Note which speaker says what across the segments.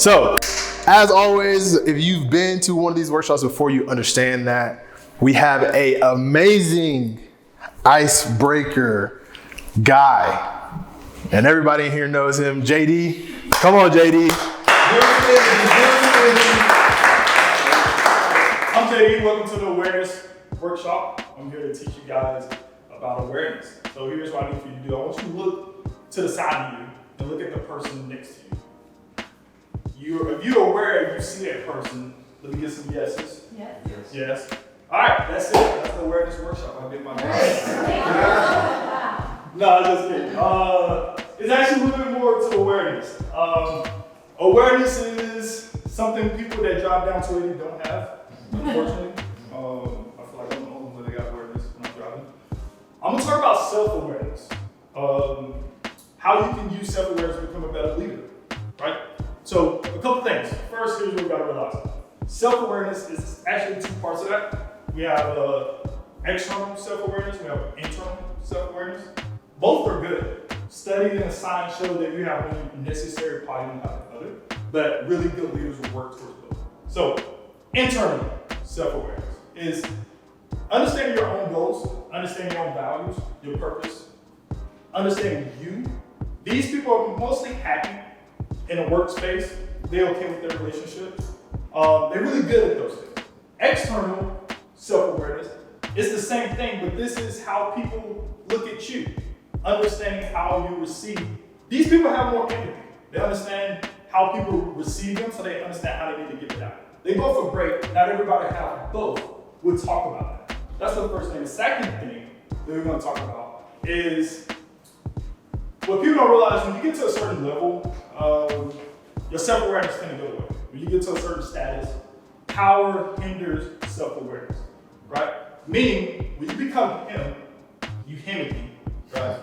Speaker 1: So, as always, if you've been to one of these workshops before, you understand that we have an amazing icebreaker guy. And everybody in here knows him, JD. Come on, JD.
Speaker 2: I'm JD, welcome to the Awareness Workshop. I'm here to teach you guys about awareness. So here's what I need for you to do. I want you to look to the side of you and look at the person next to you. If you're aware, you see that person. Let me get some yeses. Yes. All right, that's it. That's the Awareness Workshop. I did my best. No, I'm just kidding. It's actually a little bit more to awareness. Awareness is something people that drive down 280 don't have, unfortunately. I feel like I'm the only one that got awareness when I'm driving. I'm gonna talk about self-awareness. How you can use self-awareness to become a better leader, right? So a couple things. First, here's what we gotta realize. Self-awareness is actually two parts of that. We have external self-awareness, we have internal self-awareness. Both are good. Study and science show that you have one necessary, probably not the other, but really good leaders will work towards both. So internal self-awareness is understanding your own goals, understanding your own values, your purpose, understanding you. These people are mostly happy in a workspace. They're okay with their relationships. They're really good at those things. External self-awareness is the same thing, but this is how people look at you. Understanding how you receive. These people have more empathy. They understand how people receive them, so they understand how they need to give it out. They both are great. Not everybody have both. We'll talk about that. That's the first thing. The second thing that we're going to talk about is what people don't realize. When you get to a certain level, your self-awareness tends to go away. When you get to a certain status, power hinders self-awareness, right? Meaning, when you become him, you him, right?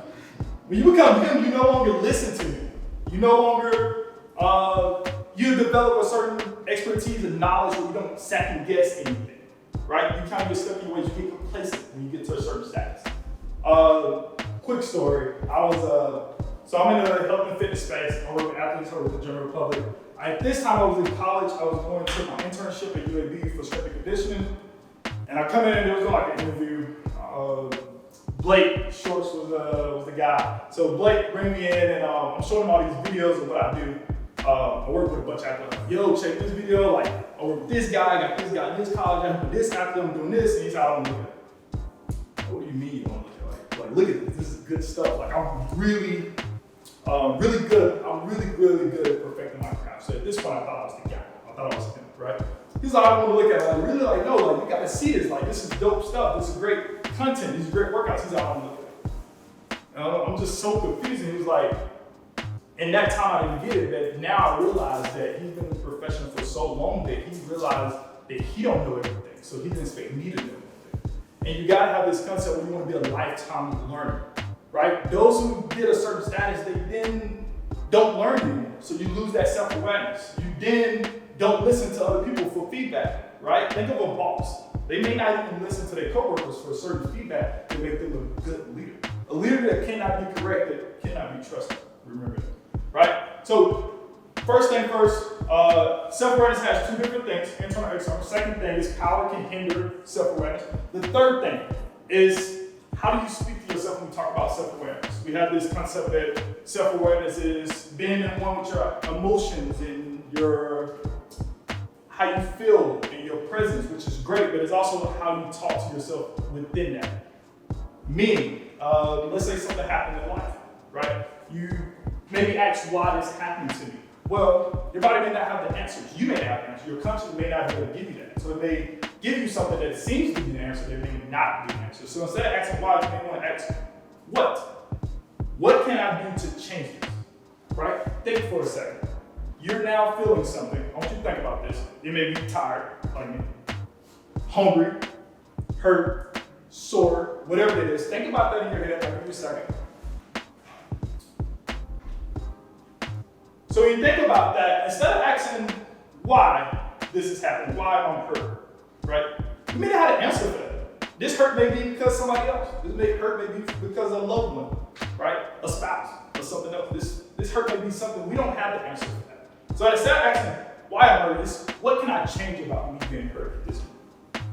Speaker 2: When you become him, you no longer listen to him. You no longer, you develop a certain expertise and knowledge where you don't second guess anything, right? You kind of get stuck in your ways, you get complacent when you get to a certain status. Quick story, so I'm in the health and fitness space. I work with athletes, I work with the general public. At this time I was in college, I was going to my internship at UAB for strength and conditioning. And I come in and there was like an interview. Blake Shorts was the guy. So Blake bring me in and I'm showing him all these videos of what I do. I work with a bunch of athletes. Like, yo, check this video. Like, I work with this guy, I got this guy in this college, I'm with this athlete, I'm doing this. And he's how I'm looking at it. What do you mean you don't look at it? Like, look at this. This is good stuff. Like, I'm really good. I'm really good at perfecting my craft. So at this point, I thought I was the guy. I thought I was him, right? He's like, I don't want to look at it. Like, really, like, no, like, you gotta see this. Like, this is dope stuff. This is great content. These are great workouts. He's like, I don't want to look at it. And I'm just so confused. And he was like, in that time, I didn't get it. But now I realize that he's been in the profession for so long that he realized that he don't know everything. So he didn't expect me to know everything. And you gotta have this concept where you want to be a lifetime learner, right? Those who get a certain status, they then don't learn anymore. So you lose that self-awareness. You then don't listen to other people for feedback, right? Think of a boss. They may not even listen to their coworkers for certain feedback to make them a good leader. A leader that cannot be corrected cannot be trusted. Remember that, right? So first thing first, self-awareness has two different things, internal and external. Second thing is power can hinder self-awareness. The third thing is how do you speak to yourself when we talk about self-awareness? We have this concept that self-awareness is being in one with your emotions and your how you feel and your presence, which is great, but it's also how you talk to yourself within that. Meaning, let's say something happened in life, right? You maybe ask why this happened to me. Well, your body may not have the answers. You may not have the answers. Your conscience may not be able to give you that. So it may give you something that seems to be the answer, that may not be the answer. So instead of asking why, you may want to ask what? What can I do to change this? Right? Think for a second. You're now feeling something. I want you to think about this. You may be tired, like me, hungry, hurt, sore, whatever it is. Think about that in your head. I'll give you a second. So when you think about that, instead of asking why this is happening, why I'm hurt, right? You may not have an answer for that. This hurt may be because somebody else. This hurt may be because of a loved one, right? A spouse or something else. This hurt may be something we don't have the answer for that. So instead of asking why I'm nervous, what can I change about me being hurt at this moment?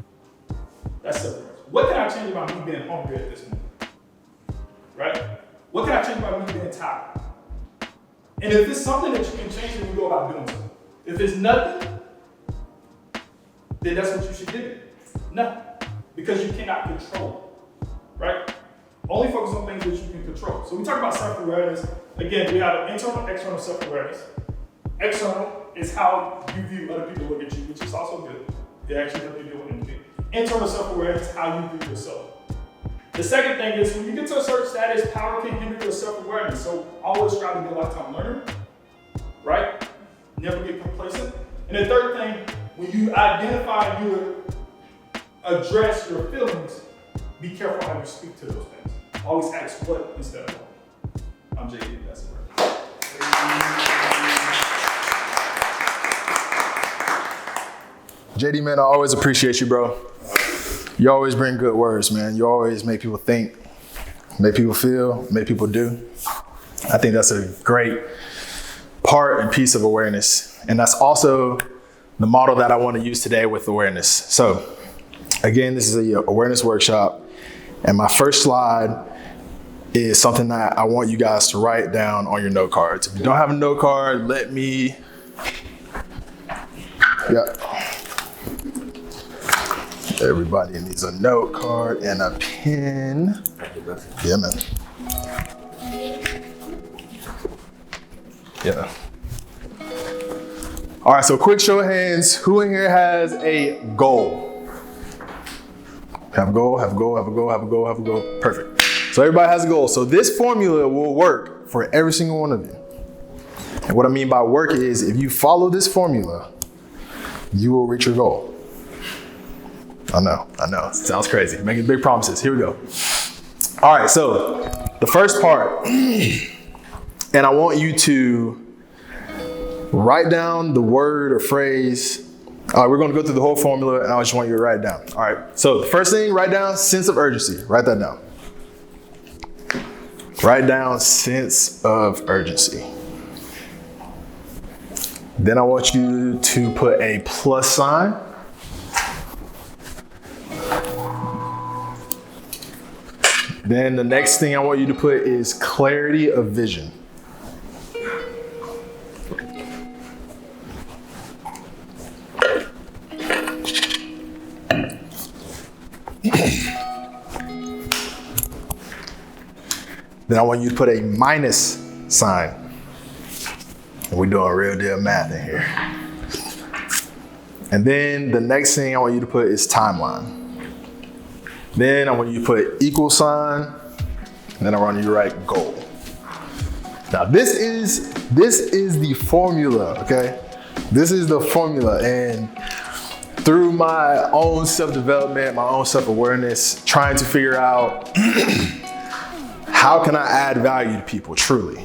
Speaker 2: That's simple. What can I change about me being hungry at this moment? Right? What can I change about me being tired? And if it's something that you can change, then you go about doing so. If it's nothing, then that's what you should do. Nothing. Because you cannot control it. Right? Only focus on things that you can control. So we talk about self-awareness. Again, we have internal, external self-awareness. External is how you view other people look at you, which is also good. It actually helps you deal with empathy. Internal self-awareness is how you view yourself. The second thing is when you get to a certain status, power can hinder your self-awareness. So always try to be a lifetime learner, right? Never get complacent. And the third thing, when you identify and you address your feelings, be careful how you speak to those things. Always ask what instead of what. I'm JD, that's it.
Speaker 1: JD, man, I always appreciate you, bro. You always bring good words, man. You always make people think, make people feel, make people do. I think that's a great part and piece of awareness. And that's also the model that I want to use today with awareness. So again, this is a awareness workshop. And my first slide is something that I want you guys to write down on your note cards. If you don't have a note card, let me, everybody needs a note card and a pen. Yeah, man. Yeah. All right, so quick show of hands. Who in here has a goal? Have a goal, have a goal, have a goal, have a goal, have a goal. Perfect. So everybody has a goal. So this formula will work for every single one of you. And what I mean by work is if you follow this formula, you will reach your goal. I know. It sounds crazy. Making big promises. Here we go. All right, so the first part, and I want you to write down the word or phrase. We're going to go through the whole formula, and I just want you to write it down. All right, so the first thing, write down sense of urgency. Write that down. Write down sense of urgency. Then I want you to put a plus sign. Then the next thing I want you to put is clarity of vision. Then I want you to put a minus sign. And we're doing real deal math in here. And then the next thing I want you to put is timeline. Then I want you to put equal sign. And then I want you to write goal. Now this is the formula, okay? This is the formula, and through my own self-development, my own self-awareness, trying to figure out how can I add value to people truly.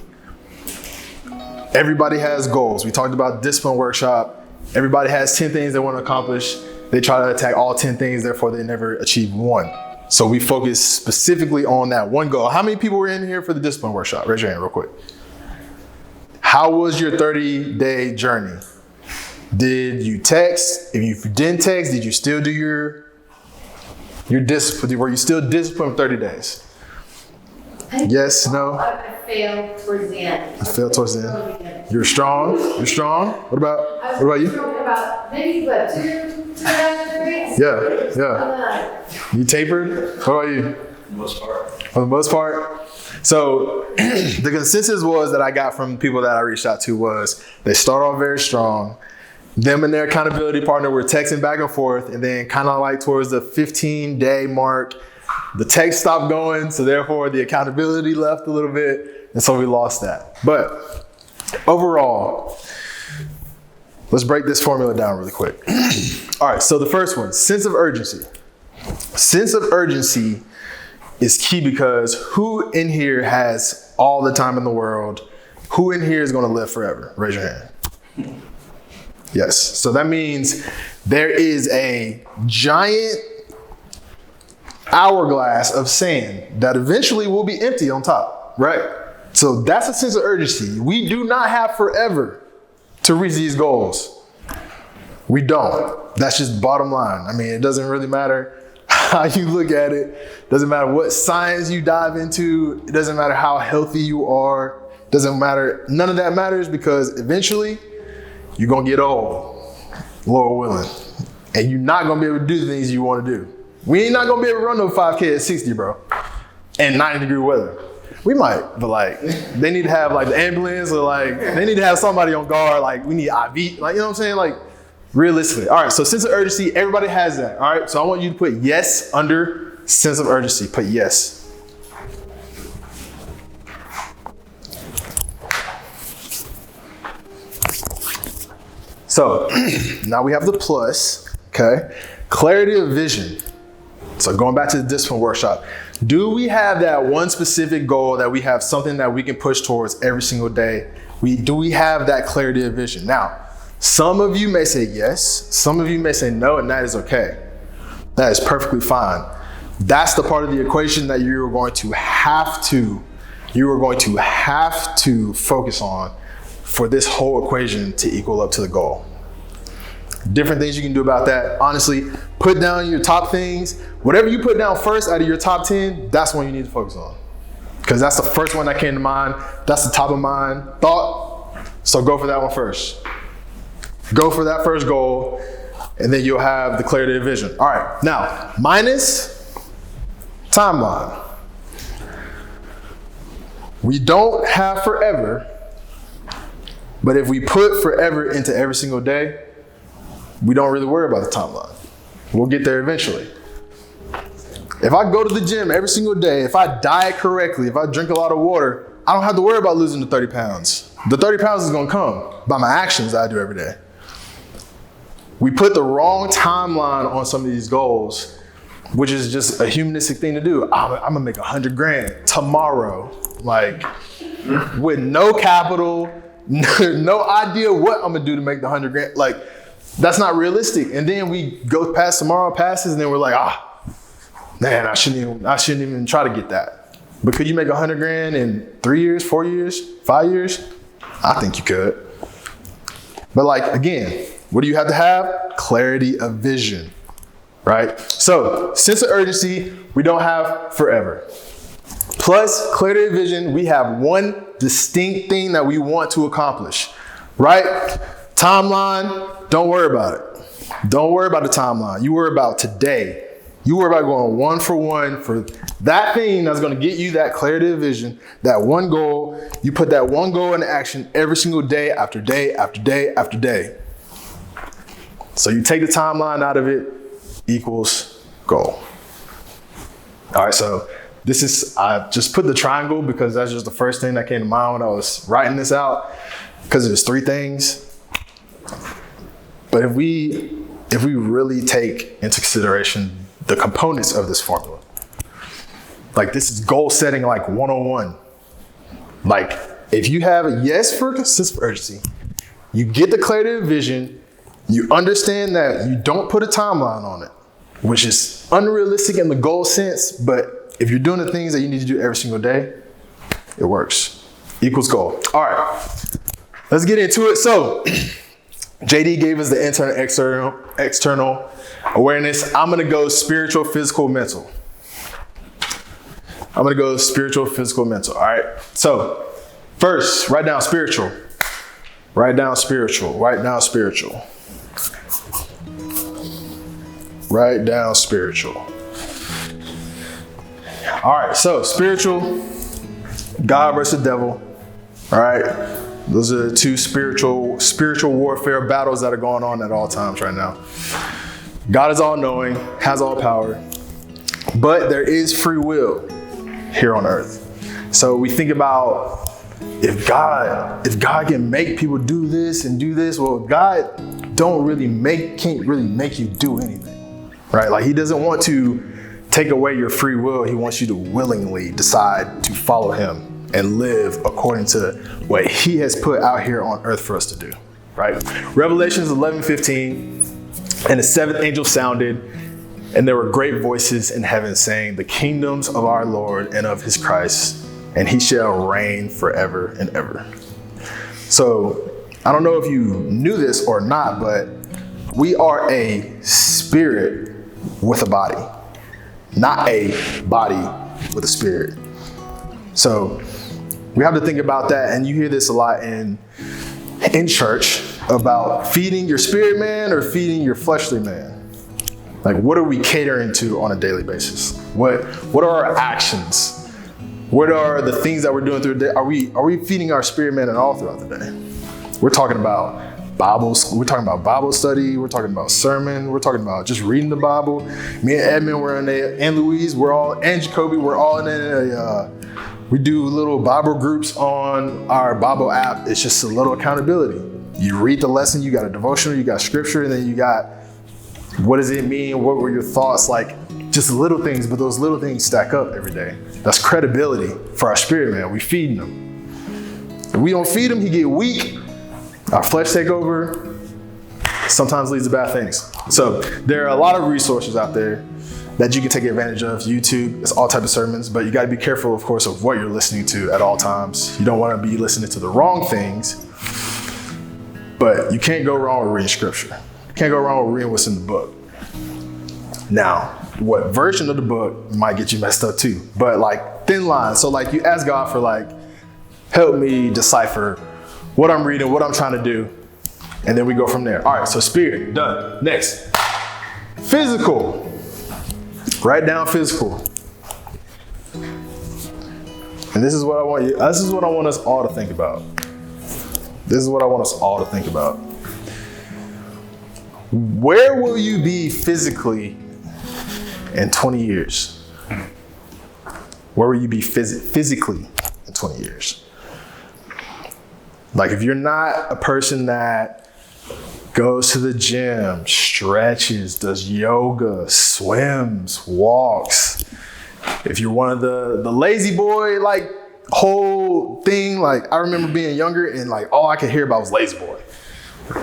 Speaker 1: Everybody has goals. We talked about discipline workshop. Everybody has 10 things they want to accomplish. They try to attack all 10 things, therefore they never achieve one. So we focus specifically on that one goal. How many people were in here for the discipline workshop? Raise your hand real quick. How was your 30-day journey? Did you text? If you didn't text, did you still do your discipline? Were you still disciplined for 30 days? Yes, no?
Speaker 3: I failed towards the end.
Speaker 1: You failed towards the end. You're strong. You're strong. What about you?
Speaker 3: About maybe what, two days?
Speaker 1: Yeah. You tapered? What about you? For the most part. So the consensus was that I got from people that I reached out to was they start off very strong. Them and their accountability partner were texting back and forth, and then kind of like towards the 15-day mark, the text stopped going, so therefore the accountability left a little bit, and so we lost that. But overall, let's break this formula down really quick. All right, so the first one, sense of urgency. Sense of urgency is key because who in here has all the time in the world? Who in here is going to live forever? Raise your hand. Yes, so that means there is a giant hourglass of sand that eventually will be empty on top, right? So that's a sense of urgency. We do not have forever. to reach these goals? We don't. That's just bottom line. I mean, it doesn't really matter how you look at it. It doesn't matter what science you dive into. It doesn't matter how healthy you are. It doesn't matter. None of that matters, because eventually you're going to get old, Lord willing. And you're not going to be able to do the things you want to do. We ain't not going to be able to run no 5K at 60, bro. And 90-degree weather. We might, but like, they need to have like the ambulance, or like, they need to have somebody on guard. Like, we need IV, like, you know what I'm saying? Like, realistically. All right, so sense of urgency, everybody has that. All right, so I want you to put yes under sense of urgency. Put yes. So now we have the plus, okay? Clarity of vision. So going back to the discipline workshop, do we have that one specific goal, that we have something that we can push towards every single day? Do we have that clarity of vision? Now, some of you may say yes, some of you may say no, and that is okay. That is perfectly fine. That's the part of the equation that you are going to have to focus on for this whole equation to equal up to the goal. Different things you can do about that. Honestly, put down your top things. Whatever you put down first out of your top 10, that's one you need to focus on. Because that's the first one that came to mind. That's the top of mind thought. So go for that one first. Go for that first goal, and then you'll have the clarity of vision. All right, now, minus timeline. We don't have forever, but if we put forever into every single day, we don't really worry about the timeline. We'll get there eventually. If I go to the gym every single day, if I diet correctly, if I drink a lot of water, I don't have to worry about losing the 30 pounds. The 30 pounds is gonna come by my actions that I do every day. We put the wrong timeline on some of these goals, which is just a humanistic thing to do. I'm gonna make 100 grand tomorrow, like with no capital, no idea what I'm gonna do to make the 100 grand. Like, that's not realistic. And then we go past tomorrow passes, and then we're like, man, I shouldn't even try to get that. But could you make 100 grand in 3 years, 4 years, 5 years? I think you could. But like, again, what do you have to have? Clarity of vision, right? So sense of urgency, we don't have forever. Plus clarity of vision, we have one distinct thing that we want to accomplish, right? Timeline, don't worry about it. Don't worry about the timeline. You worry about today. You worry about going one for one for that thing that's going to get you that clarity of vision, that one goal. You put that one goal into action every single day after day after day after day. So you take the timeline out of it, equals goal. All right, so I just put the triangle because that's just the first thing that came to mind when I was writing this out, because there's 3 things. But if we really take into consideration the components of this formula, like this is goal setting like 101. Like if you have a yes for sense of urgency, you get the clarity of vision, you understand that you don't put a timeline on it, which is unrealistic in the goal sense, but if you're doing the things that you need to do every single day, it works. Equals goal. All right, let's get into it. So JD gave us the internal, external awareness. I'm gonna go spiritual, physical, mental. I'm gonna go spiritual, physical, mental. All right, so first, write down spiritual. Write down spiritual, write down spiritual. Write down spiritual. All right, so spiritual, God versus devil. All right, those are the 2 spiritual warfare battles that are going on at all times right now. God is all knowing, has all power, but there is free will here on earth. So we think about if God can make people do this and do this, well, God can't really make you do anything, right? Like he doesn't want to take away your free will. He wants you to willingly decide to follow him and live according to what he has put out here on earth for us to do, right? Revelations 11:15, and the 7th angel sounded, and there were great voices in heaven saying, the kingdoms of our Lord and of his Christ, and he shall reign forever and ever. So I don't know if you knew this or not, but we are a spirit with a body, not a body with a spirit. So we have to think about that, and you hear this a lot in church about feeding your spirit man or feeding your fleshly man. Like, what are we catering to on a daily basis? What are our actions? What are the things that we're doing through the day? Are we feeding our spirit man at all throughout the day? We're talking about Bibles. We're talking about Bible study. We're talking about sermon. We're talking about just reading the Bible. Me and Edmund, we're in there, and Louise, and Jacoby, we're all in we do little Bible groups on our Bible app. It's just a little accountability. You read the lesson, you got a devotional, you got scripture, and then you got, what does it mean? What were your thoughts? Like, just little things, but those little things stack up every day. That's credibility for our spirit man. We feed him. If we don't feed him, he get weak. Our flesh take over. Sometimes leads to bad things. So there are a lot of resources out there that you can take advantage of. YouTube, it's all types of sermons, but you got to be careful, of course, of what you're listening to at all times. You don't want to be listening to the wrong things, but you can't go wrong with reading scripture. You can't go wrong with reading what's in the book. Now, what version of the book might get you messed up too, but like thin lines. So like you ask God for like, help me decipher what I'm reading, what I'm trying to do, and then we go from there. All right, so spirit, done. Next, physical. Write down physical. And this is what I want us all to think about. This is what I want us all to think about. Where will you be physically in 20 years? Where will you be physically in 20 years? Like, if you're not a person that goes to the gym, stretches, does yoga, swims, walks. If you're one of the lazy boy, like, whole thing, like, I remember being younger and like, all I could hear about was lazy boy.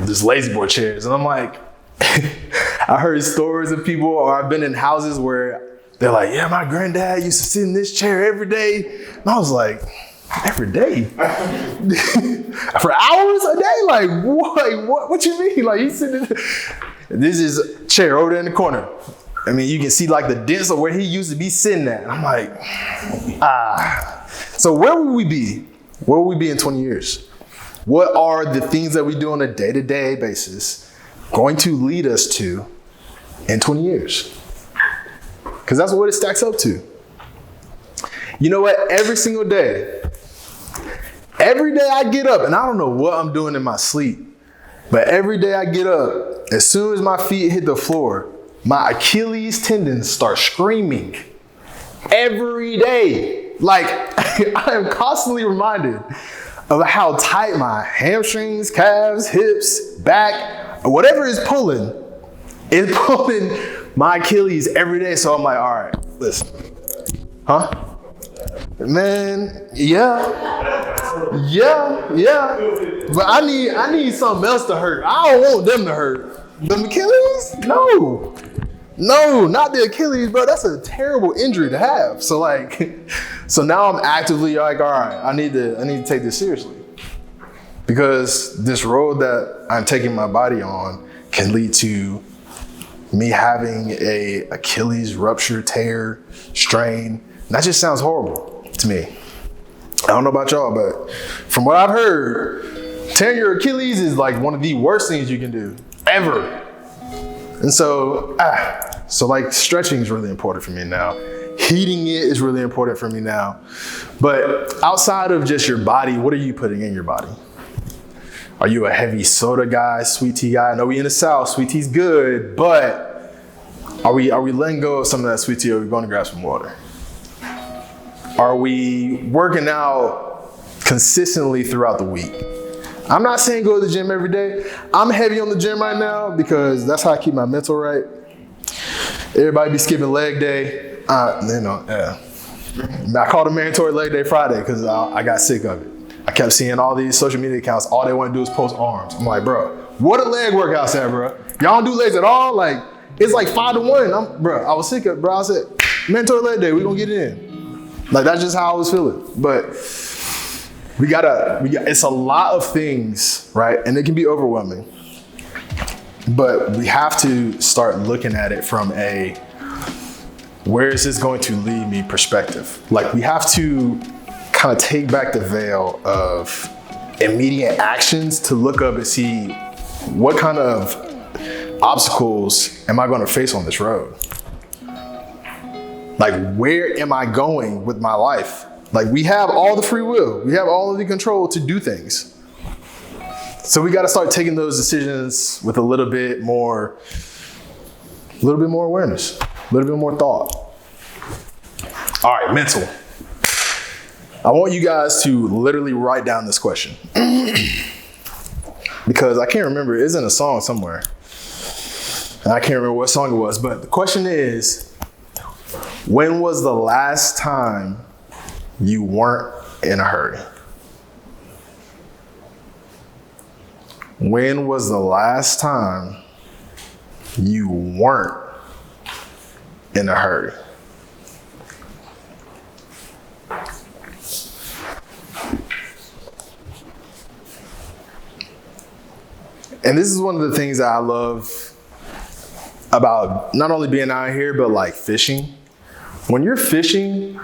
Speaker 1: There's lazy boy chairs. And I'm like, I heard stories of people, or I've been in houses where they're like, yeah, my granddad used to sit in this chair every day. And I was like, every day? For hours a day? Like, what you mean? Like, he's sitting in this is a chair over there in the corner. I mean, you can see like the dents of where he used to be sitting at. I'm like, So where will we be? Where will we be in 20 years? What are the things that we do on a day-to-day basis going to lead us to in 20 years? Because that's what it stacks up to. You know what? Every single day I get up, and I don't know what I'm doing in my sleep, but every day I get up, as soon as my feet hit the floor, my Achilles tendons start screaming. Every day. Like, I am constantly reminded of how tight my hamstrings, calves, hips, back, whatever is pulling my Achilles every day. So I'm like, all right, listen. Huh? Man, yeah. But I need something else to hurt. I don't want them to hurt. The Achilles? No, not the Achilles, bro. That's a terrible injury to have. So now I'm actively like, all right, I need to take this seriously. Because this road that I'm taking my body on can lead to me having a Achilles rupture, tear, strain. And that just sounds horrible to me. I don't know about y'all, but from what I've heard, tearing your Achilles is like one of the worst things you can do ever. And so like stretching is really important for me now. Heating it is really important for me now. But outside of just your body, what are you putting in your body? Are you a heavy soda guy, sweet tea guy? I know we in the South, sweet tea's good, but are we letting go of some of that sweet tea, or are we going to grab some water? Are we working out consistently throughout the week? I'm not saying go to the gym every day. I'm heavy on the gym right now because that's how I keep my mental right. Everybody be skipping leg day. I called it mandatory leg day Friday because I got sick of it. I kept seeing all these social media accounts. All they want to do is post arms. I'm like, bro, what a leg workout's at, bro? Y'all don't do legs at all? Like, it's like 5-1. I was sick of it, bro. I said, mandatory leg day, we gonna get it in. Like, that's just how I was feeling. But it's a lot of things, right? And it can be overwhelming. But we have to start looking at it from a, where is this going to lead me perspective? Like, we have to kind of take back the veil of immediate actions to look up and see what kind of obstacles am I going to face on this road? Like, where am I going with my life? Like, we have all the free will. We have all of the control to do things. So we got to start taking those decisions with a little bit more awareness, a little bit more thought. All right, mental. I want you guys to literally write down this question because I can't remember. It's in a song somewhere. And I can't remember what song it was, but the question is, when was the last time you weren't in a hurry? When was the last time you weren't in a hurry? And this is one of the things that I love about not only being out here, but like fishing. When you're fishing,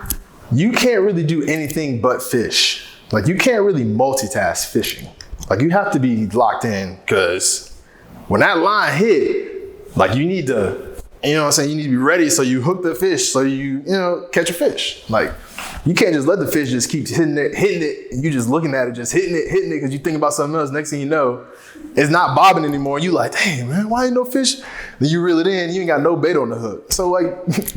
Speaker 1: you can't really do anything but fish. Like, you can't really multitask fishing. Like, you have to be locked in, because when that line hit, like, you need to, you know what I'm saying? You need to be ready, so you hook the fish, so you catch a fish. Like, you can't just let the fish just keep hitting it, and you just looking at it, just hitting it, because you think about something else. Next thing you know, it's not bobbing anymore. You like, dang, man, why ain't no fish? Then you reel it in, you ain't got no bait on the hook. So, like,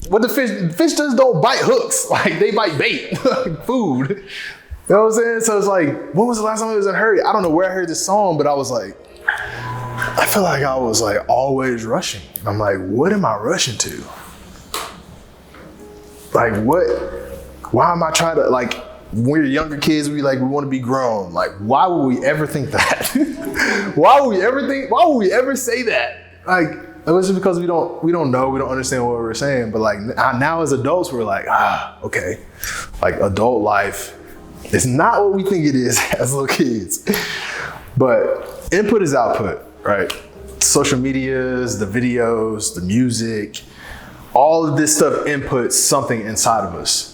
Speaker 1: what the fish just don't bite hooks. Like, they bite bait, like food. You know what I'm saying? So it's like, when was the last time I was in a hurry? I don't know where I heard this song, but I was like, I feel like I was like always rushing. I'm like, what am I rushing to? Like, why am I trying to, like, when we're younger kids, we want to be grown. Like, why would we ever think that? Why would we ever say that? Like, it was just because we don't know, we don't understand what we're saying. But like, now as adults, we're like, okay. Like, adult life, it's not what we think it is as little kids. But input is output, right? Social medias, the videos, the music, all of this stuff inputs something inside of us.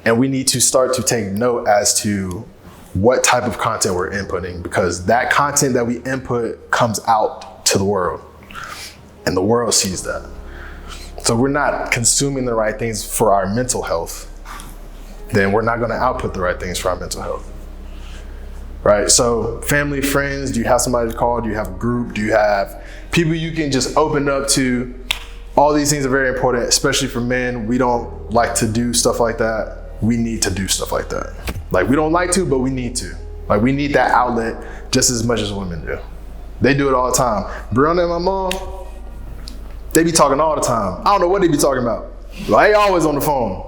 Speaker 1: And we need to start to take note as to what type of content we're inputting, because that content that we input comes out to the world, and the world sees that. So we're not consuming the right things for our mental health, then we're not going to output the right things for our mental health. Right? So family, friends, do you have somebody to call? Do you have a group? Do you have people you can just open up to? All these things are very important, especially for men. We don't like to do stuff like that. We need to do stuff like that. Like, we don't like to, but we need to. Like, we need that outlet just as much as women do. They do it all the time. Brianna and my mom, they be talking all the time. I don't know what they be talking about. Like, they always on the phone.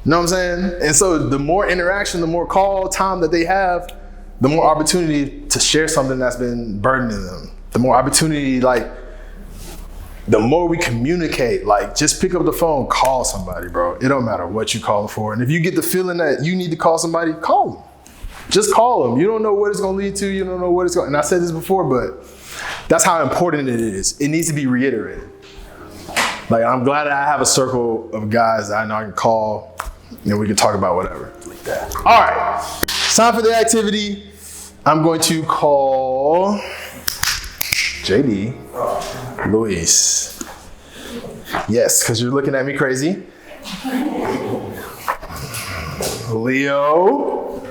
Speaker 1: You know what I'm saying? And so the more interaction, the more call time that they have, the more opportunity to share something that's been burdening them. The more opportunity, like, the more we communicate, like, just pick up the phone, call somebody, bro. It don't matter what you call them for. And if you get the feeling that you need to call somebody, call them. Just call them. You don't know what it's going to lead to. You don't know what it's going to, and I said this before, but that's how important it is. It needs to be reiterated. Like, I'm glad that I have a circle of guys that I know I can call, and we can talk about whatever. Like that. All right. It's time for the activity. I'm going to call JD, Luis. Yes, because you're looking at me crazy. Leo.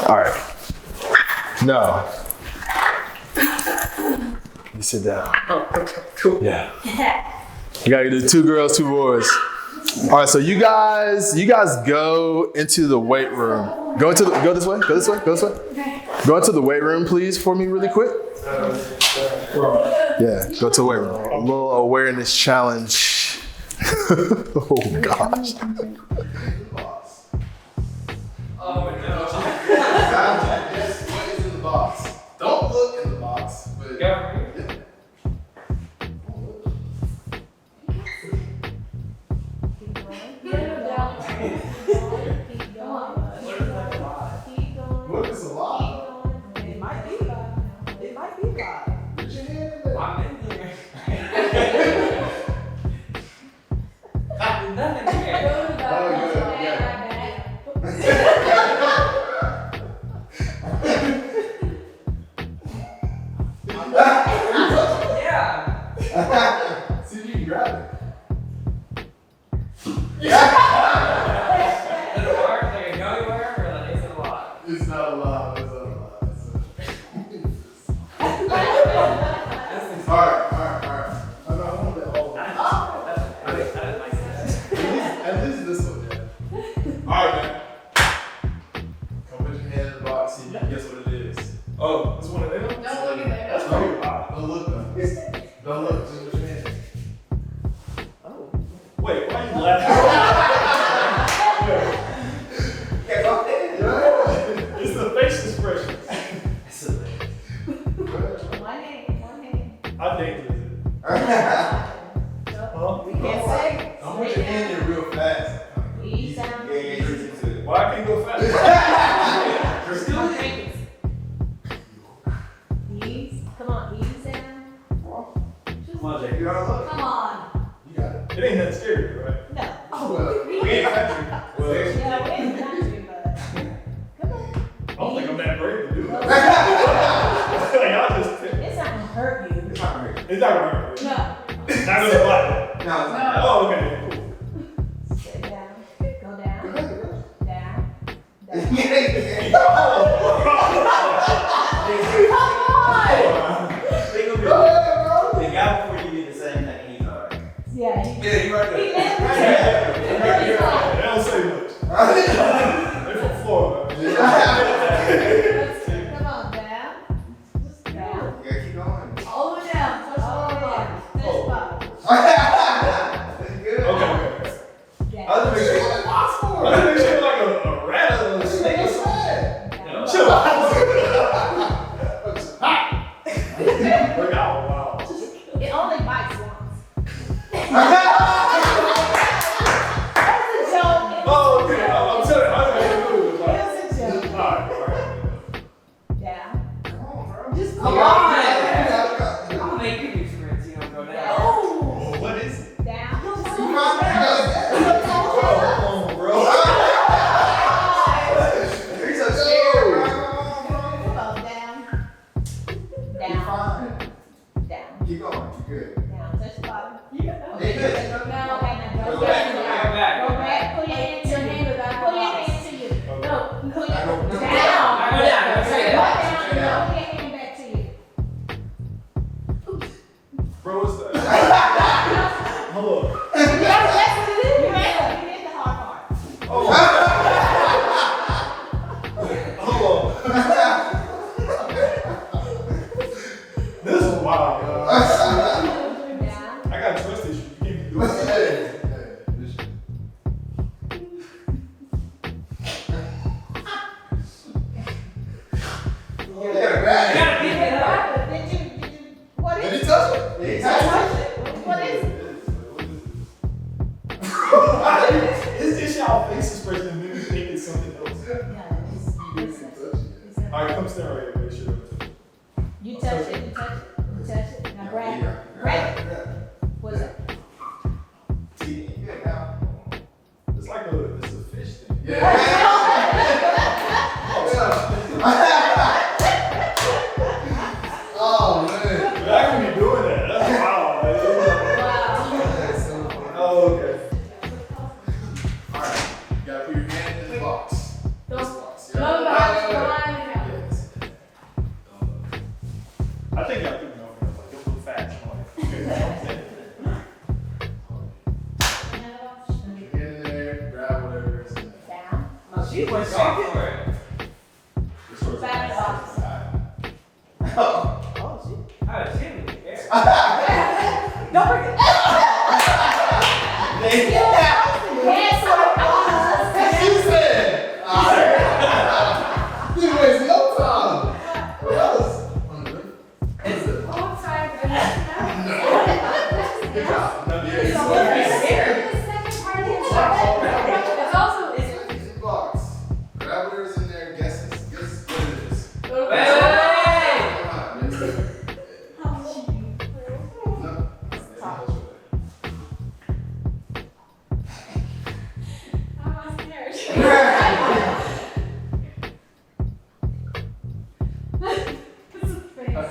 Speaker 1: All right. No. You sit down.
Speaker 2: Oh, okay, cool.
Speaker 1: Yeah. You gotta do 2 girls, 2 boys. All right, so you guys go into the weight room. Go this way.
Speaker 3: Okay.
Speaker 1: Go into the weight room, please, for me really quick. Yeah, go to the weight room. A little awareness challenge. Oh gosh.
Speaker 2: Oh no.
Speaker 1: What is in the box? Don't look in the box. But
Speaker 2: Yeah.
Speaker 3: Keep going.
Speaker 1: See if you can grab it.
Speaker 4: Does it work? Like a gummy worm or like is it a lot?
Speaker 1: It's not a lot. It's not a lot. Alright. I want that all. At least this one, yeah. Alright, man. Come put your hand in the box, see if you can guess what it is.
Speaker 2: Oh, this one of them?
Speaker 3: Don't look at that.
Speaker 2: That's pretty wild.
Speaker 1: Don't look though. Don't look, just put your hand.
Speaker 2: Wait, why are you laughing?
Speaker 4: Yeah, go ahead.
Speaker 2: It's the face expression.
Speaker 3: One hand.
Speaker 2: How dangerous is it? Huh?
Speaker 3: We can't say.
Speaker 1: Don't put your hand in real fast.
Speaker 3: Ease down.
Speaker 2: Why I can't go fast?
Speaker 3: Ease. Come on, ease down.
Speaker 4: Come on, Jake. You gotta look.
Speaker 3: Come on.
Speaker 1: You got it.
Speaker 2: It ain't that scary, right?
Speaker 3: No.
Speaker 1: Oh, well.
Speaker 2: We ain't country. Well,
Speaker 3: Yeah, we ain't country, but. Come on.
Speaker 2: I don't think I'm that brave to do it.
Speaker 3: Well,
Speaker 2: Like, y'all just.
Speaker 3: it's not gonna hurt you.
Speaker 4: It's not hurt.
Speaker 2: It's not gonna hurt.
Speaker 3: No.
Speaker 2: Not gonna lie.
Speaker 4: No, it's not.
Speaker 2: Oh, okay, cool.
Speaker 3: Sit down. Go down. Down. Down.
Speaker 4: They got before you did the same technique, alright.
Speaker 3: Yeah.
Speaker 4: Yeah, you right
Speaker 3: He
Speaker 4: there.
Speaker 3: never
Speaker 2: They don't say much. They're from Florida.
Speaker 3: Come on, down. Just down.
Speaker 4: You gotta keep going.
Speaker 3: All the way down. Touch all the way down. This spot.
Speaker 4: That's good.
Speaker 2: Okay.
Speaker 3: Down.
Speaker 4: I was gonna make sure.
Speaker 2: I think they should like a rat or a snake or something.
Speaker 3: Down.
Speaker 2: Chill out. Look out, wow.
Speaker 3: It only bites once. That's a joke.
Speaker 2: Oh, okay. I'm telling you, I don't know what it was like.
Speaker 3: It's a joke.
Speaker 2: Alright.
Speaker 3: Down.
Speaker 4: Come on, bro.
Speaker 3: Just
Speaker 4: Come
Speaker 3: come
Speaker 4: on.
Speaker 3: on.
Speaker 4: I'm gonna make you experience, you don't go down.
Speaker 3: Oh.
Speaker 4: What is it?
Speaker 3: Down.
Speaker 4: Come on, bro. You're so scared, bro. Come on, bro.
Speaker 3: Come on, down.
Speaker 4: You're
Speaker 3: Down.
Speaker 4: fine.
Speaker 3: Down.
Speaker 4: Keep going. You're good.
Speaker 3: Down. Touch the bottom.
Speaker 4: Hey, good.
Speaker 3: Go down. Okay, now
Speaker 4: Go
Speaker 3: go
Speaker 4: back,
Speaker 3: down.
Speaker 4: go back.
Speaker 3: Go back. Pull your hand to your hand. Pull your hand to you. No. Pull your
Speaker 4: I go-
Speaker 3: down.
Speaker 4: I go down. Go straight
Speaker 3: Go
Speaker 4: down.
Speaker 3: down.
Speaker 4: Straight down.
Speaker 3: Pull your hand back to you.
Speaker 2: Bro, what's that? Hold on.
Speaker 3: That's what it is. You did the hard part.
Speaker 2: Hold on. This is wild, yo.
Speaker 3: Down.
Speaker 2: I got trust issues. You can't be doing that.
Speaker 4: You gotta pick it up.
Speaker 3: Did you, what is
Speaker 1: Did he
Speaker 3: it?
Speaker 1: touch it?
Speaker 3: What is it?
Speaker 2: It's just y'all face expression and then you think it's something else. Alright, come stand right here. Make sure.
Speaker 3: You touch it, you touch it, you touch it. Now grab it. Grab it. What's that?
Speaker 4: See, you good now.
Speaker 2: It's like it's a fish thing.
Speaker 1: Yeah. Oh, man.
Speaker 2: I can be doing that. That's wild. Man.
Speaker 3: Wow.
Speaker 2: Oh, okay.
Speaker 1: Alright. You gotta put your hand in the box. This box.
Speaker 3: Go behind the
Speaker 1: Yes.
Speaker 2: I think y'all think y'all like you'll move fast. I'm like,
Speaker 1: Put your hand in there, grab whatever is in there.
Speaker 3: Down.
Speaker 4: No, she went straight for it.
Speaker 1: This one's
Speaker 3: Back in the box.
Speaker 4: Oh, shit. Oh, shit.
Speaker 3: Don't forget. Yes,
Speaker 1: She said, alright. You waste no time. What else?
Speaker 4: It's
Speaker 1: Good job. Yeah,
Speaker 4: It's
Speaker 1: it's
Speaker 4: so scary.
Speaker 3: It's also,
Speaker 1: Use the box. Grab whatever's in there. Guess what it is.
Speaker 4: Wait, wait, wait.
Speaker 1: Come on. No.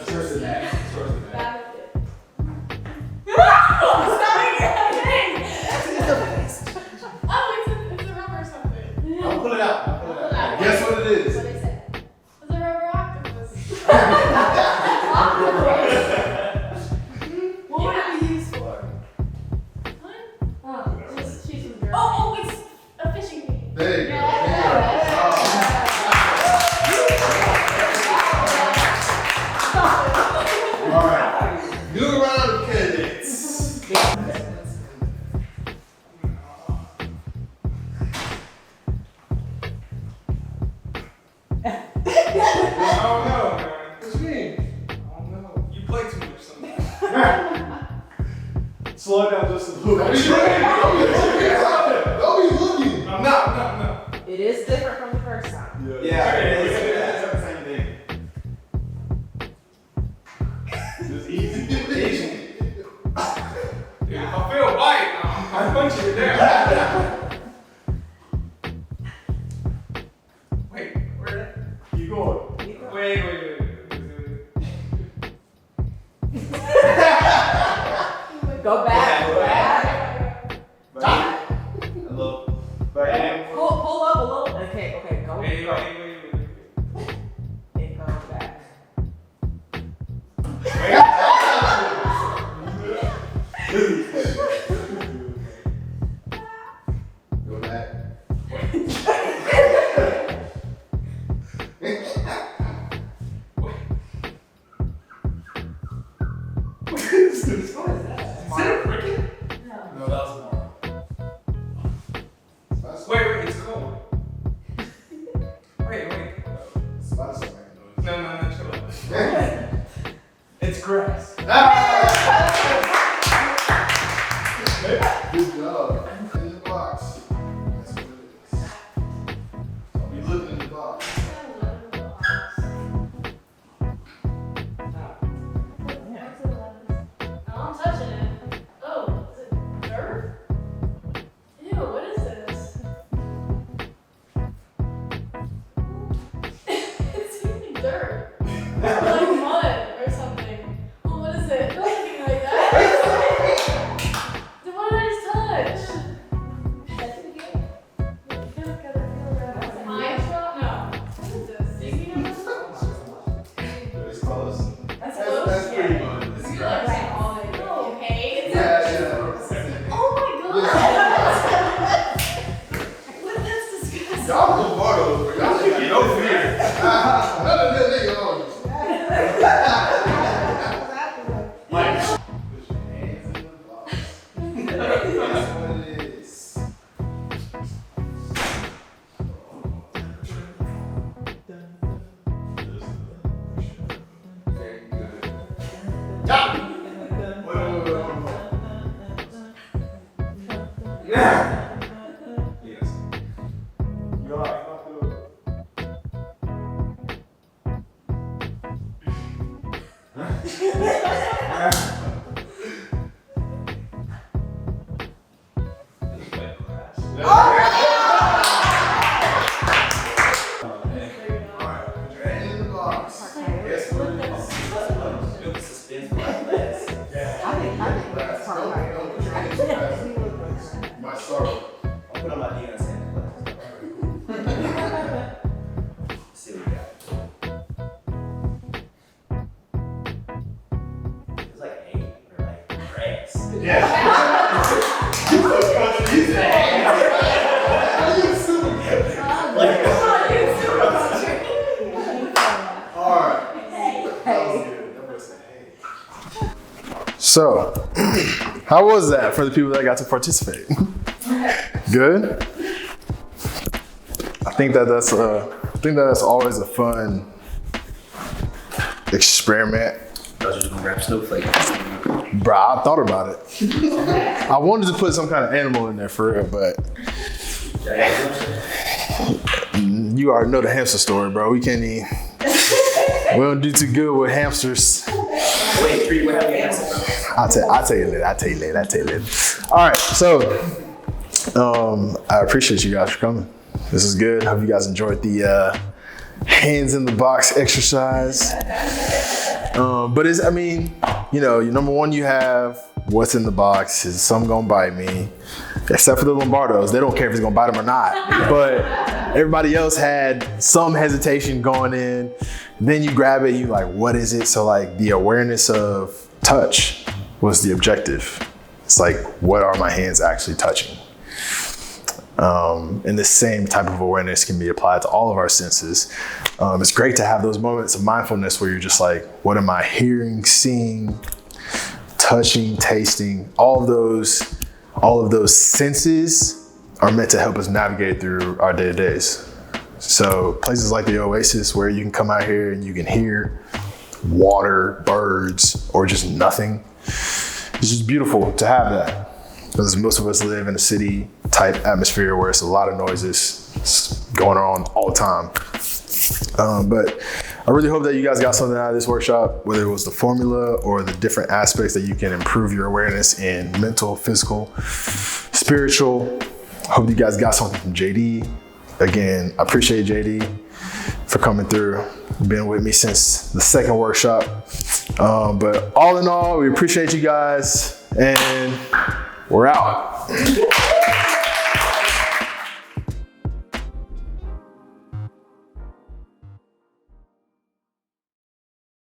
Speaker 1: Trust in that. Trust in that.
Speaker 2: Slow it down just a little bit.
Speaker 1: Don't be looking.
Speaker 2: I'm not.
Speaker 3: It is different from the first time.
Speaker 4: Yeah, it's the same thing.
Speaker 2: It's easy. Dude, if I feel white, I'm punching it down. Wait, where that? Keep going. Wait.
Speaker 3: Go back.
Speaker 4: Hello. Back.
Speaker 3: Pull up a little. Okay, go.
Speaker 2: Wait.
Speaker 3: And go back.
Speaker 1: Go back.
Speaker 2: Is it a cricket? No, that was Marvel. Wait, it's cold. Wait. No, chill out. It's grass.
Speaker 1: Good job. In the box. That's what it is. Don't be looking in the box.
Speaker 5: I'm touching it. Oh, is it dirt? Ew, what is this? It's even dirt. Like mud or something. Oh, what is it? Nothing like that. Then what did I just touch? Mine shot? No. What is this? Sticky nuts?
Speaker 1: It's close.
Speaker 5: That's
Speaker 1: That's
Speaker 5: close.
Speaker 1: pretty much. It's
Speaker 5: You're
Speaker 1: grass.
Speaker 5: like all in. Okay. It's
Speaker 1: Yeah.
Speaker 5: Oh my god! What? That's disgusting.
Speaker 1: Y'all Lombardos, but y'all should get over here. None of that nigga on you.
Speaker 2: Like,
Speaker 1: Put your hands in the box. That's what it is.
Speaker 4: Very good.
Speaker 1: Yeah.
Speaker 4: Yes.
Speaker 2: you alright?
Speaker 1: Alright, put your hand in the box. Guess what it is?
Speaker 4: Build suspense for my class.
Speaker 2: Yeah.
Speaker 3: I think that's part of
Speaker 1: Don't put your hands in the box. You might start with.
Speaker 4: I'll put on my Deion Santa Claus. See what we got. It's like hay or like grass.
Speaker 2: Yeah.
Speaker 1: Alright. That was good. That was hey. So, how was that for the people that got to participate? Good. I think that's always a fun experiment.
Speaker 4: I was just gonna grab snowflake.
Speaker 1: Bruh, I thought about it. I wanted to put some kind of animal in there for real, but you already know the hamster story, bro. We can't even. We don't do too good with hamsters.
Speaker 4: Wait, Tree, what happened to answer, bro?
Speaker 1: I'll tell you later. All right, so I appreciate you guys for coming. This is good. Hope you guys enjoyed the hands in the box exercise. But it's, I mean, you know, number one, you have what's in the box. Is some gonna bite me? Except for the Lombardos, they don't care if it's gonna bite them or not. But everybody else had some hesitation going in. Then you grab it, and you like, what is it? So like the awareness of touch was the objective. It's like, what are my hands actually touching? And the same type of awareness can be applied to all of our senses. It's great to have those moments of mindfulness where you're just like, what am I hearing, seeing, touching, tasting? All of those senses are meant to help us navigate through our day-to-days. So places like the Oasis where you can come out here and you can hear water, birds, or just nothing. it's just beautiful to have that. Because most of us live in a city type atmosphere where it's a lot of noises going on all the time. But I really hope that you guys got something out of this workshop, whether it was the formula or the different aspects that you can improve your awareness in mental, physical, spiritual. I hope you guys got something from JD. Again, I appreciate JD for coming through, being with me since the second workshop. But all in all, we appreciate you guys, and we're out.